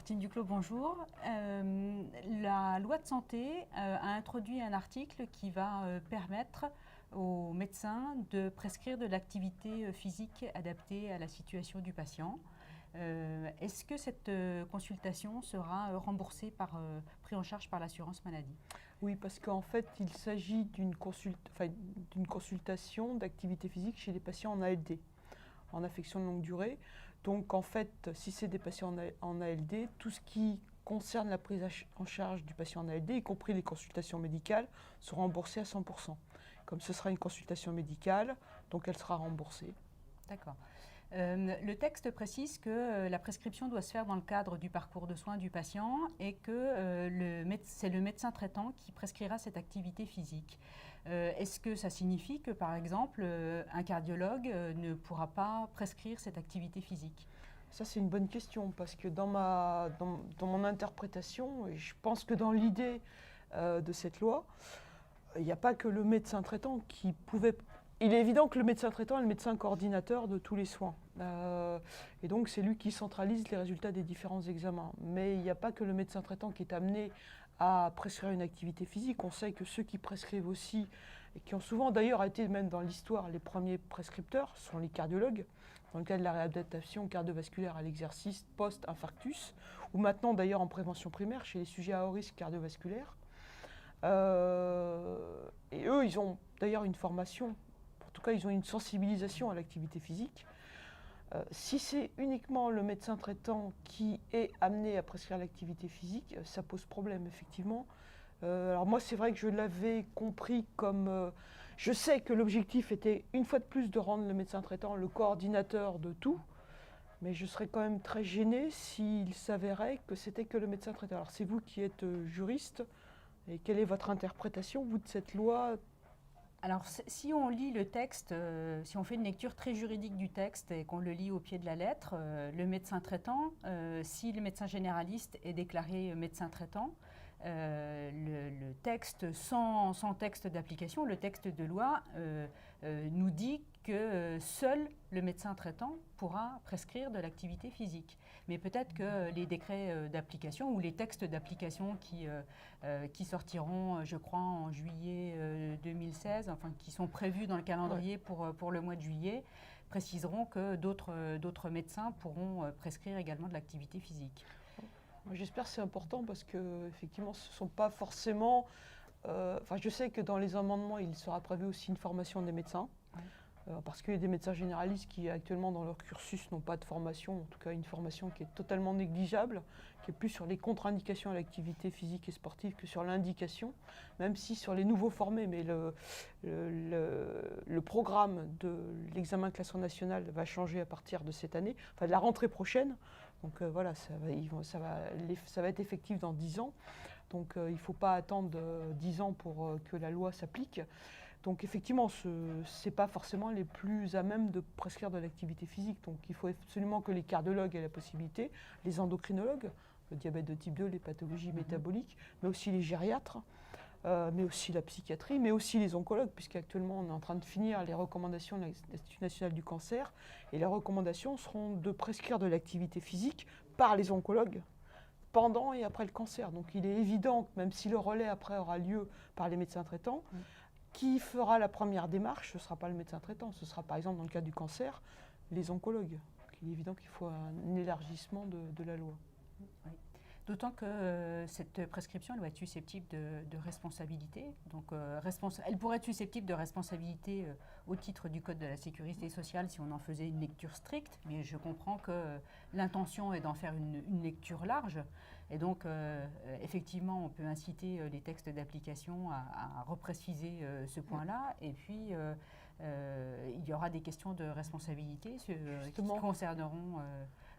Martine Duclos, bonjour. La loi de santé a introduit un article qui va permettre aux médecins de prescrire de l'activité physique adaptée à la situation du patient. Est-ce que cette consultation sera remboursée prise en charge par l'assurance maladie? Oui, parce qu'en fait, il s'agit d'une consultation d'activité physique chez les patients en ALD, en affection de longue durée. Donc en fait, si c'est des patients en ALD, tout ce qui concerne la prise en charge du patient en ALD, y compris les consultations médicales, seront remboursées à 100%. Comme ce sera une consultation médicale, donc elle sera remboursée. D'accord. Le texte précise que la prescription doit se faire dans le cadre du parcours de soins du patient et que c'est le médecin traitant qui prescrira cette activité physique. Est-ce que ça signifie que, par exemple, un cardiologue ne pourra pas prescrire cette activité physique? Ça, c'est une bonne question, parce que dans mon interprétation, et je pense que dans l'idée de cette loi, il n'y a pas que le médecin traitant qui pouvait... Il est évident que le médecin traitant est le médecin coordinateur de tous les soins. Et donc, c'est lui qui centralise les résultats des différents examens. Mais il n'y a pas que le médecin traitant qui est amené à prescrire une activité physique. On sait que ceux qui prescrivent aussi, et qui ont souvent d'ailleurs été même dans l'histoire les premiers prescripteurs, sont les cardiologues, dans le cadre de la réadaptation cardiovasculaire à l'exercice post-infarctus, ou maintenant d'ailleurs en prévention primaire chez les sujets à haut risque cardiovasculaire. Et eux, ils ont d'ailleurs une formation, en tout cas ils ont une sensibilisation à l'activité physique. Si c'est uniquement le médecin traitant qui est amené à prescrire l'activité physique, ça pose problème effectivement. Alors moi c'est vrai que je l'avais compris comme... je sais que l'objectif était une fois de plus de rendre le médecin traitant le coordinateur de tout, mais je serais quand même très gênée s'il s'avérait que c'était que le médecin traitant. Alors c'est vous qui êtes juriste, et quelle est votre interprétation, vous, de cette loi ? Alors, si on lit le texte, si on fait une lecture très juridique du texte et qu'on le lit au pied de la lettre, le médecin traitant, si le médecin généraliste est déclaré médecin traitant, le texte sans texte d'application, le texte de loi, nous dit que seul le médecin traitant pourra prescrire de l'activité physique. Mais peut-être que les décrets d'application ou les textes d'application qui sortiront, je crois, en juillet 2016, enfin qui sont prévus dans le calendrier pour le mois de juillet, préciseront que d'autres médecins pourront prescrire également de l'activité physique. J'espère que c'est important parce que effectivement, ce ne sont pas forcément... je sais que dans les amendements, il sera prévu aussi une formation des médecins. Parce qu'il y a des médecins généralistes qui actuellement dans leur cursus n'ont pas de formation, en tout cas une formation qui est totalement négligeable, qui est plus sur les contre-indications à l'activité physique et sportive que sur l'indication, même si sur les nouveaux formés, mais le programme de l'examen classement national va changer à partir de cette année, enfin de la rentrée prochaine, donc voilà, ça va être effectif dans 10 ans, donc il ne faut pas attendre 10 ans pour que la loi s'applique. Donc effectivement, ce n'est pas forcément les plus à même de prescrire de l'activité physique. Donc il faut absolument que les cardiologues aient la possibilité, les endocrinologues, le diabète de type 2, les pathologies métaboliques, mais aussi les gériatres, mais aussi la psychiatrie, mais aussi les oncologues, puisqu'actuellement on est en train de finir les recommandations de l'Institut national du cancer, et les recommandations seront de prescrire de l'activité physique par les oncologues pendant et après le cancer. Donc il est évident que même si le relais après aura lieu par les médecins traitants, qui fera la première démarche, ce ne sera pas le médecin traitant, ce sera par exemple dans le cas du cancer, les oncologues. Donc, il est évident qu'il faut un élargissement de la loi. Oui. D'autant que cette prescription elle doit être susceptible de responsabilité. Donc, elle pourrait être susceptible de responsabilité au titre du Code de la sécurité sociale si on en faisait une lecture stricte, mais je comprends que l'intention est d'en faire une lecture large. Et donc, effectivement, on peut inciter les textes d'application à repréciser ce point-là. Et puis, il y aura des questions de responsabilité qui concerneront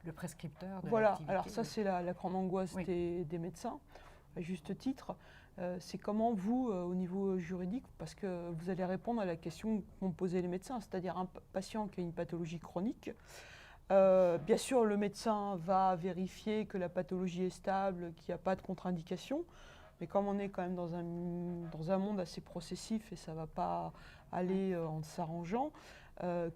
le prescripteur de l'activité. Voilà, alors ça c'est la grande angoisse des médecins, à juste titre. C'est comment vous, au niveau juridique, parce que vous allez répondre à la question qu'ont posé les médecins, c'est-à-dire un patient qui a une pathologie chronique. Bien sûr, le médecin va vérifier que la pathologie est stable, qu'il n'y a pas de contre-indication, mais comme on est quand même dans un monde assez processif et ça ne va pas aller en s'arrangeant,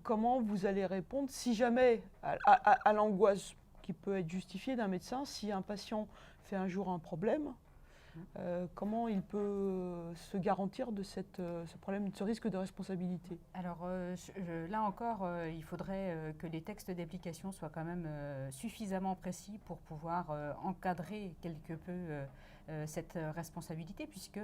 comment vous allez répondre si jamais à l'angoisse qui peut être justifiée d'un médecin si un patient fait un jour un problème. Comment il peut se garantir de ce problème, de ce risque de responsabilité? Alors là encore, il faudrait que les textes d'application soient quand même suffisamment précis pour pouvoir encadrer quelque peu cette responsabilité, puisque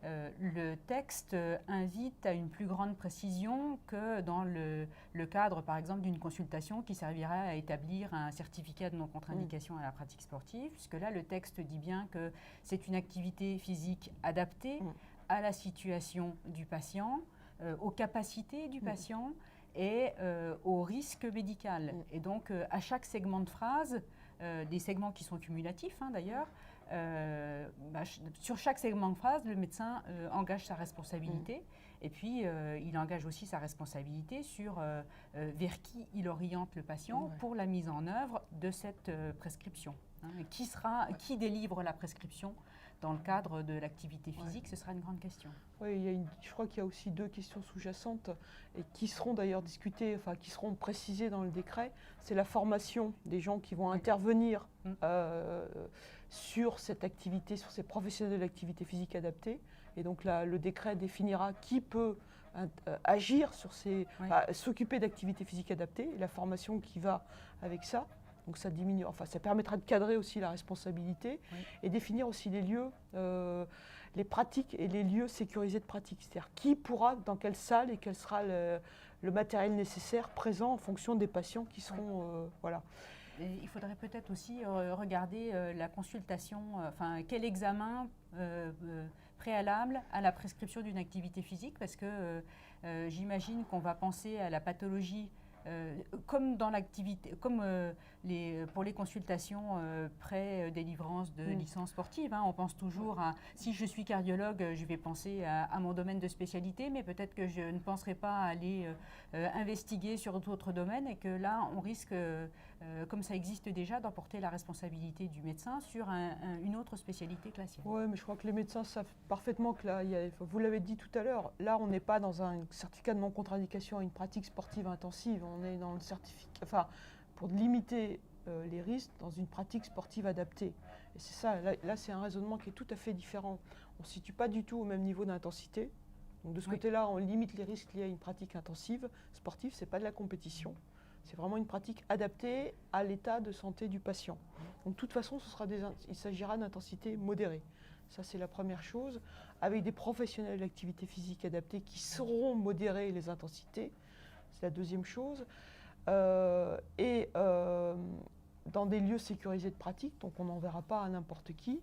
le texte invite à une plus grande précision que dans le cadre, par exemple, d'une consultation qui servirait à établir un certificat de non-contre-indication à la pratique sportive, puisque là, le texte dit bien que c'est une activité physique adaptée à la situation du patient, aux capacités du patient et au risque médical. Et donc, à chaque segment de phrase, des segments qui sont cumulatifs d'ailleurs, sur chaque segment de phrase, le médecin engage sa responsabilité. Et puis, il engage aussi sa responsabilité sur vers qui il oriente le patient pour la mise en œuvre de cette prescription. Qui délivre la prescription dans le cadre de l'activité physique, ce sera une grande question. Oui, je crois qu'il y a aussi 2 questions sous-jacentes et qui seront d'ailleurs discutées, enfin qui seront précisées dans le décret. C'est la formation des gens qui vont intervenir sur cette activité, sur ces professionnels de l'activité physique adaptée. Et donc là, le décret définira qui peut agir sur s'occuper d'activité physique adaptée, et la formation qui va avec ça. Donc ça diminue, enfin ça permettra de cadrer aussi la responsabilité et définir aussi les lieux, les pratiques et les lieux sécurisés de pratique. C'est-à-dire qui pourra, dans quelle salle et quel sera le matériel nécessaire présent en fonction des patients qui seront, voilà. Et il faudrait peut-être aussi regarder la consultation, quel examen préalable à la prescription d'une activité physique, parce que j'imagine qu'on va penser à la pathologie comme dans l'activité, comme pour les consultations pré-délivrance de licence sportive, on pense toujours à, si je suis cardiologue, je vais penser à mon domaine de spécialité, mais peut-être que je ne penserai pas à aller investiguer sur d'autres domaines, et que là, on risque, comme ça existe déjà, d'emporter la responsabilité du médecin sur une autre spécialité que la sienne. Oui, mais je crois que les médecins savent parfaitement que là, vous l'avez dit tout à l'heure, là, on n'est pas dans un certificat de non-contre-indication à une pratique sportive intensive, on est dans le certificat, pour limiter les risques dans une pratique sportive adaptée. Et c'est ça, là c'est un raisonnement qui est tout à fait différent. On ne se situe pas du tout au même niveau d'intensité. Donc de ce côté-là, on limite les risques liés à une pratique intensive sportive, ce n'est pas de la compétition. C'est vraiment une pratique adaptée à l'état de santé du patient. Donc de toute façon, il s'agira d'intensité modérée. Ça, c'est la première chose. Avec des professionnels de l'activité physique adaptée qui sauront modérer les intensités. C'est la deuxième chose. Dans des lieux sécurisés de pratique, donc on n'enverra pas à n'importe qui.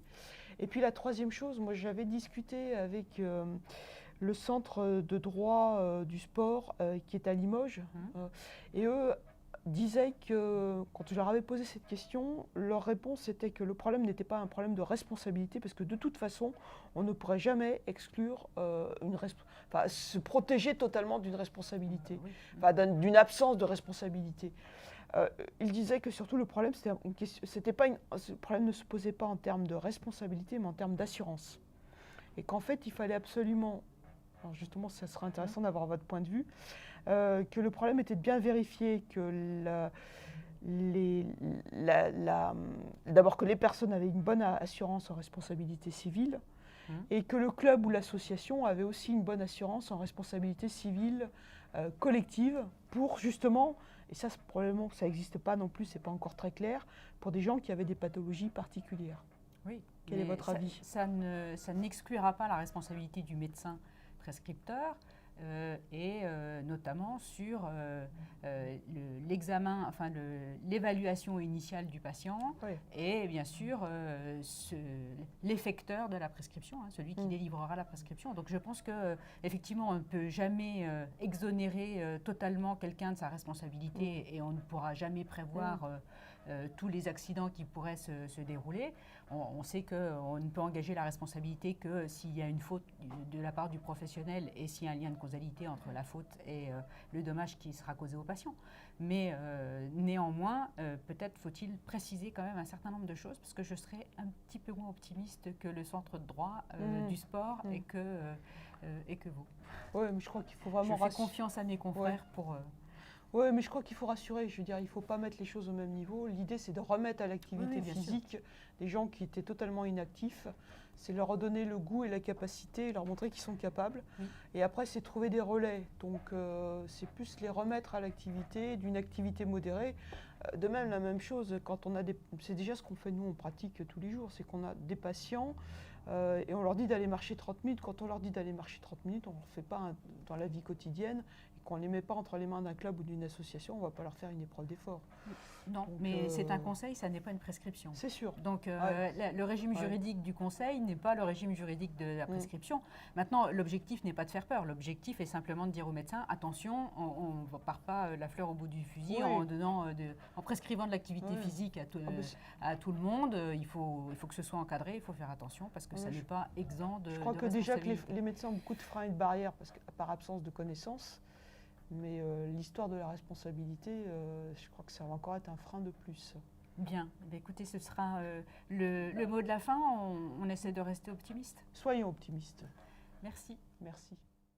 Et puis la troisième chose, moi j'avais discuté avec le centre de droit du sport qui est à Limoges, et eux disaient que, quand je leur avais posé cette question, leur réponse était que le problème n'était pas un problème de responsabilité, parce que de toute façon, on ne pourrait jamais exclure se protéger totalement d'une responsabilité, d'une absence de responsabilité. Il disait que surtout le problème, ce problème ne se posait pas en termes de responsabilité, mais en termes d'assurance. Et qu'en fait, il fallait absolument, alors justement, ça sera intéressant d'avoir votre point de vue, que le problème était de bien vérifier que d'abord que les personnes avaient une bonne assurance en responsabilité civile, et que le club ou l'association avait aussi une bonne assurance en responsabilité civile collective pour justement, et ça probablement ça n'existe pas non plus, c'est pas encore très clair, pour des gens qui avaient des pathologies particulières. Oui. Quel est votre avis? Ça n'excluera pas la responsabilité du médecin prescripteur, et notamment sur l'examen, l'évaluation initiale du patient, et bien sûr l'effecteur de la prescription, celui qui délivrera la prescription. Donc je pense qu'effectivement on ne peut jamais exonérer totalement quelqu'un de sa responsabilité, et on ne pourra jamais prévoir tous les accidents qui pourraient se dérouler. On sait qu'on ne peut engager la responsabilité que s'il y a une faute de la part du professionnel, et s'il y a un lien de causalité entre la faute et le dommage qui sera causé au patient. Mais néanmoins, peut-être faut-il préciser quand même un certain nombre de choses, parce que je serais un petit peu moins optimiste que le centre de droit du sport et que vous. Oui, mais je crois qu'il faut vraiment... Je fais confiance à mes confrères pour... Oui, mais je crois qu'il faut rassurer. Je veux dire, il ne faut pas mettre les choses au même niveau. L'idée, c'est de remettre à l'activité Oui, bien sûr. physique des gens qui étaient totalement inactifs. C'est leur redonner le goût et la capacité, leur montrer qu'ils sont capables. Oui. Et après, c'est trouver des relais. Donc, c'est plus les remettre à l'activité, d'une activité modérée. De même, la même chose, quand on a des... C'est déjà ce qu'on fait, nous, on pratique tous les jours. C'est qu'on a des patients et on leur dit d'aller marcher 30 minutes. Quand on leur dit d'aller marcher 30 minutes, on ne le fait pas dans la vie quotidienne. Qu'on ne les met pas entre les mains d'un club ou d'une association, on ne va pas leur faire une épreuve d'effort. Non, donc, mais c'est un conseil, ça n'est pas une prescription. C'est sûr. Donc le régime juridique du conseil n'est pas le régime juridique de la prescription. Maintenant, l'objectif n'est pas de faire peur. L'objectif est simplement de dire aux médecins, attention, on ne part pas la fleur au bout du fusil en prescrivant de l'activité physique à tout le monde. Il faut que ce soit encadré, il faut faire attention parce que ça n'est pas exempt de Je crois que déjà que les médecins ont beaucoup de freins et de barrières par absence de connaissances. Mais l'histoire de la responsabilité, je crois que ça va encore être un frein de plus. Bien, écoutez, ce sera le mot de la fin. On essaie de rester optimiste. Soyons optimistes. Merci. Merci.